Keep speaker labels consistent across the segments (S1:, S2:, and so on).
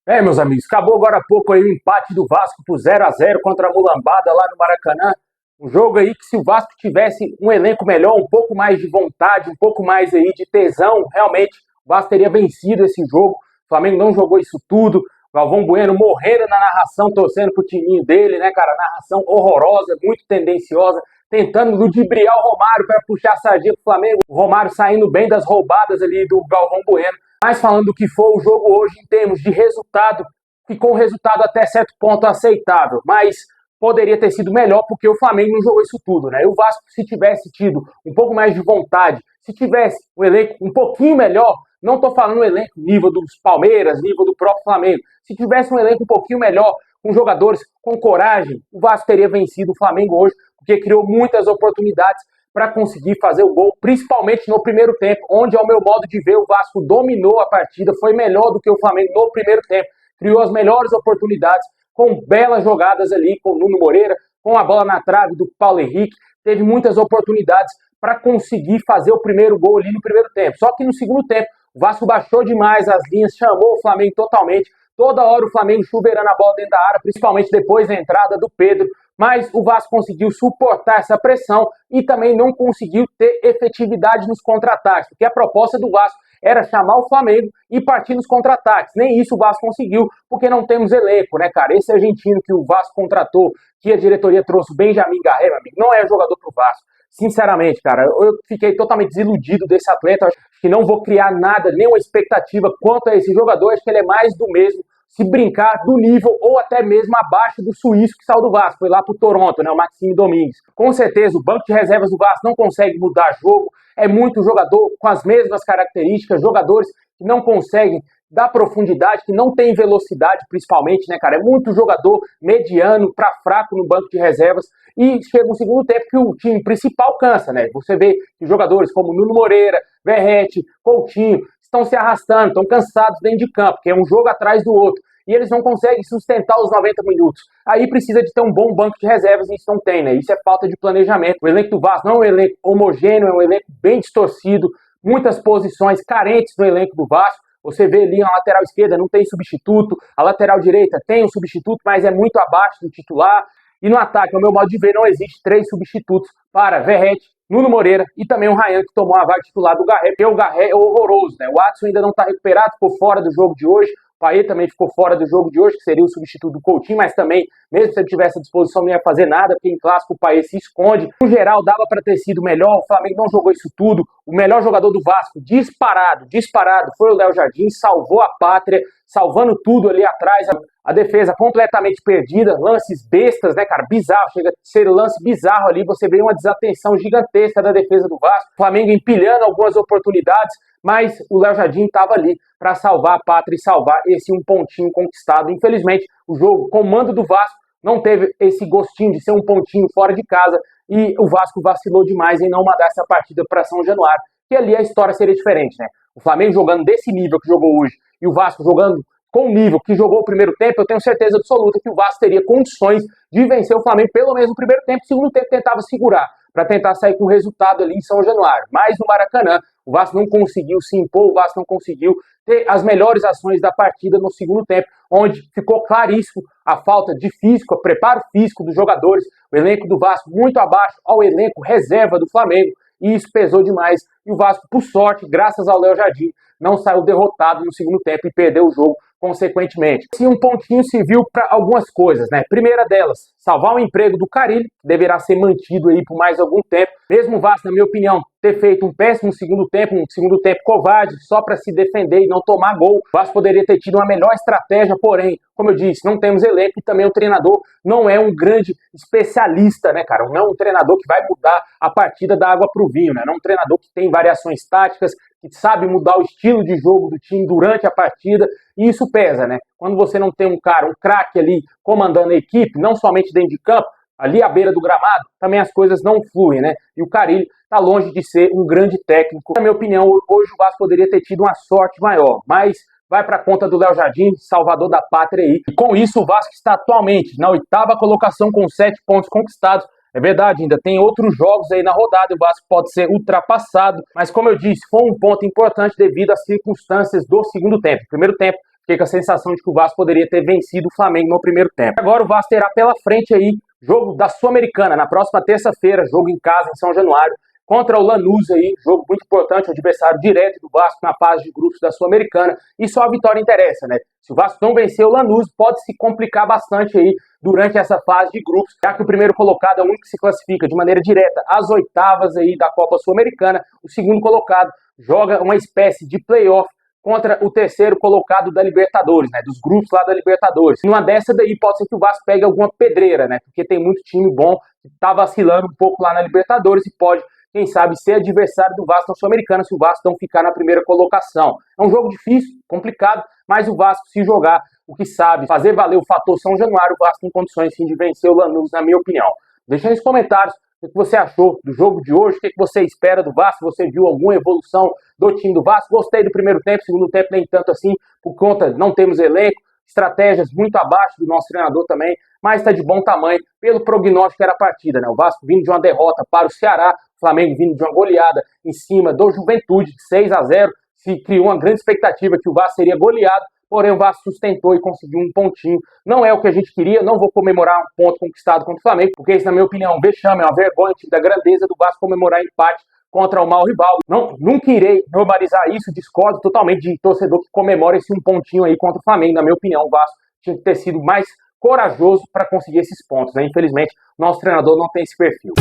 S1: Meus amigos, acabou agora há pouco aí o empate do Vasco por 0-0 contra a Mulambada lá no Maracanã. Um jogo aí que se o Vasco tivesse um elenco melhor, um pouco mais de vontade, um pouco mais aí de tesão, realmente o Vasco teria vencido esse jogo. O Flamengo não jogou isso tudo. Galvão Bueno morrendo na narração, torcendo pro timinho dele, né, cara? Narração horrorosa, muito tendenciosa, tentando ludibriar o Romário para puxar a sardinha pro Flamengo. O Romário saindo bem das roubadas ali do Galvão Bueno. Mas falando do que foi o jogo hoje em termos de resultado, ficou um resultado até certo ponto aceitável, mas poderia ter sido melhor porque o Flamengo não jogou isso tudo, né? E o Vasco, se tivesse tido um pouco mais de vontade, se tivesse um elenco um pouquinho melhor, não estou falando um elenco nível dos Palmeiras, nível do próprio Flamengo, se tivesse um elenco um pouquinho melhor, com jogadores com coragem, o Vasco teria vencido o Flamengo hoje, porque criou muitas oportunidades para conseguir fazer o gol, principalmente no primeiro tempo, onde, ao meu modo de ver, o Vasco dominou a partida, foi melhor do que o Flamengo no primeiro tempo, criou as melhores oportunidades, com belas jogadas ali, com o Nuno Moreira, com a bola na trave do Paulo Henrique, teve muitas oportunidades para conseguir fazer o primeiro gol ali no primeiro tempo. Só que no segundo tempo, o Vasco baixou demais as linhas, chamou o Flamengo totalmente, toda hora o Flamengo chuveirando a bola dentro da área, principalmente depois da entrada do Pedro, mas o Vasco conseguiu suportar essa pressão e também não conseguiu ter efetividade nos contra-ataques, porque a proposta do Vasco era chamar o Flamengo e partir nos contra-ataques. Nem isso o Vasco conseguiu, porque não temos elenco, né, cara? Esse argentino que o Vasco contratou, que a diretoria trouxe, o Benjamin Garré, meu amigo, não é jogador pro Vasco. Sinceramente, cara, eu fiquei totalmente desiludido desse atleta. Acho que não vou criar nada, nenhuma expectativa quanto a esse jogador. Acho que ele é mais do mesmo, se brincar, do nível ou até mesmo abaixo do suíço que saiu do Vasco, foi lá pro Toronto, né, o Maxime Domingues. Com certeza, o banco de reservas do Vasco não consegue mudar jogo, é muito jogador com as mesmas características, jogadores que não conseguem dar profundidade, que não tem velocidade principalmente, né, cara? É muito jogador mediano para fraco no banco de reservas e chega um segundo tempo que o time principal cansa, né? Você vê que jogadores como Nuno Moreira, Verratti, Coutinho estão se arrastando, estão cansados dentro de campo, que é um jogo atrás do outro, e eles não conseguem sustentar os 90 minutos. Aí precisa de ter um bom banco de reservas e isso não tem, né? Isso é falta de planejamento. O elenco do Vasco não é um elenco homogêneo, é um elenco bem distorcido, muitas posições carentes no elenco do Vasco. Você vê ali a lateral esquerda não tem substituto, a lateral direita tem um substituto, mas é muito abaixo do titular. E no ataque, ao meu modo de ver, não existe 3 substitutos para Verratti, Nuno Moreira e também o Ryan, que tomou a vaga titular do Garré, porque o Garré é horroroso, né? O Watson ainda não está recuperado, ficou fora do jogo de hoje. O Payet também ficou fora do jogo de hoje, que seria o substituto do Coutinho, mas também, mesmo se ele tivesse à disposição, não ia fazer nada, porque em clássico o Payet se esconde. No geral, dava para ter sido melhor, o Flamengo não jogou isso tudo. O melhor jogador do Vasco, disparado, foi o Léo Jardim, salvou a pátria, salvando tudo ali atrás. A defesa completamente perdida, lances bestas, né, cara? Bizarro, chega a ser lance bizarro ali. Você vê uma desatenção gigantesca da defesa do Vasco. O Flamengo empilhando algumas oportunidades, mas o Léo Jardim estava ali para salvar a pátria e salvar esse um pontinho conquistado. Infelizmente, o jogo, comando do Vasco, não teve esse gostinho de ser um pontinho fora de casa e o Vasco vacilou demais em não mandar essa partida para São Januário, que ali a história seria diferente, né? O Flamengo jogando desse nível que jogou hoje e o Vasco jogando com o nível que jogou o primeiro tempo, eu tenho certeza absoluta que o Vasco teria condições de vencer o Flamengo pelo menos no primeiro tempo. Segundo tempo tentava segurar, para tentar sair com o resultado ali em São Januário. Mas no Maracanã, o Vasco não conseguiu se impor, o Vasco não conseguiu ter as melhores ações da partida no segundo tempo, onde ficou claríssimo a falta de físico, o preparo físico dos jogadores, o elenco do Vasco muito abaixo ao elenco reserva do Flamengo, e isso pesou demais. E o Vasco, por sorte, graças ao Léo Jardim, não saiu derrotado no segundo tempo e perdeu o jogo consequentemente. Se um pontinho serviu para algumas coisas, né? Primeira delas, salvar o emprego do Carille, que deverá ser mantido aí por mais algum tempo. Mesmo o Vasco, na minha opinião, ter feito um péssimo segundo tempo, um segundo tempo covarde, só para se defender e não tomar gol. O Vasco poderia ter tido uma melhor estratégia, porém, como eu disse, não temos elenco e também o treinador não é um grande especialista, né, cara? Não é um treinador que vai mudar a partida da água para o vinho, né? Não é um treinador que tem variações táticas, que sabe mudar o estilo de jogo do time durante a partida, e isso pesa, né? Quando você não tem um cara, um craque ali comandando a equipe, não somente dentro de campo, ali à beira do gramado, também as coisas não fluem, né? E o Carille está longe de ser um grande técnico. Na minha opinião, hoje o Vasco poderia ter tido uma sorte maior, mas vai para a conta do Léo Jardim, salvador da pátria aí. E com isso o Vasco está atualmente na 8ª colocação com 7 pontos conquistados. É verdade, ainda tem outros jogos aí na rodada, o Vasco pode ser ultrapassado, mas como eu disse, foi um ponto importante devido às circunstâncias do segundo tempo. O primeiro tempo fiquei com a sensação de que o Vasco poderia ter vencido o Flamengo no primeiro tempo. Agora o Vasco terá pela frente aí jogo da Sul-Americana, na próxima terça-feira, jogo em casa em São Januário, contra o Lanús aí, jogo muito importante, o adversário direto do Vasco na fase de grupos da Sul-Americana, e só a vitória interessa, né? Se o Vasco não vencer o Lanús, pode se complicar bastante aí durante essa fase de grupos, já que o primeiro colocado é o único que se classifica de maneira direta às oitavas aí da Copa Sul-Americana, o segundo colocado joga uma espécie de playoff contra o terceiro colocado da Libertadores, né, dos grupos lá da Libertadores. Numa dessa daí pode ser que o Vasco pegue alguma pedreira, né, porque tem muito time bom que tá vacilando um pouco lá na Libertadores e pode, quem sabe, ser adversário do Vasco na Sul-Americana se o Vasco não ficar na primeira colocação. É um jogo difícil, complicado, mas o Vasco, se jogar o que sabe, fazer valer o fator São Januário, o Vasco tem condições sim de vencer o Lanús, na minha opinião. Deixa nos comentários o que você achou do jogo de hoje, o que você espera do Vasco, você viu alguma evolução do time do Vasco. Gostei do primeiro tempo, segundo tempo nem tanto assim, por conta de não termos elenco, estratégias muito abaixo do nosso treinador também, mas está de bom tamanho pelo prognóstico que era a partida, né? O Vasco vindo de uma derrota para o Ceará, o Flamengo vindo de uma goleada em cima do Juventude, de 6-0, se criou uma grande expectativa que o Vasco seria goleado, porém o Vasco sustentou e conseguiu um pontinho. Não é o que a gente queria, não vou comemorar um ponto conquistado contra o Flamengo, porque isso, na minha opinião, é um vexame, é uma vergonha da grandeza do Vasco comemorar empate contra o mau rival. Não, nunca irei normalizar isso, discordo totalmente de torcedor que comemora esse um pontinho aí contra o Flamengo. Na minha opinião, o Vasco tinha que ter sido mais corajoso para conseguir esses pontos, né? Infelizmente, nosso treinador não tem esse perfil.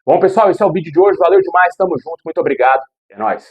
S1: Bom, pessoal, esse é o vídeo de hoje. Valeu demais, tamo junto, muito obrigado. É nóis.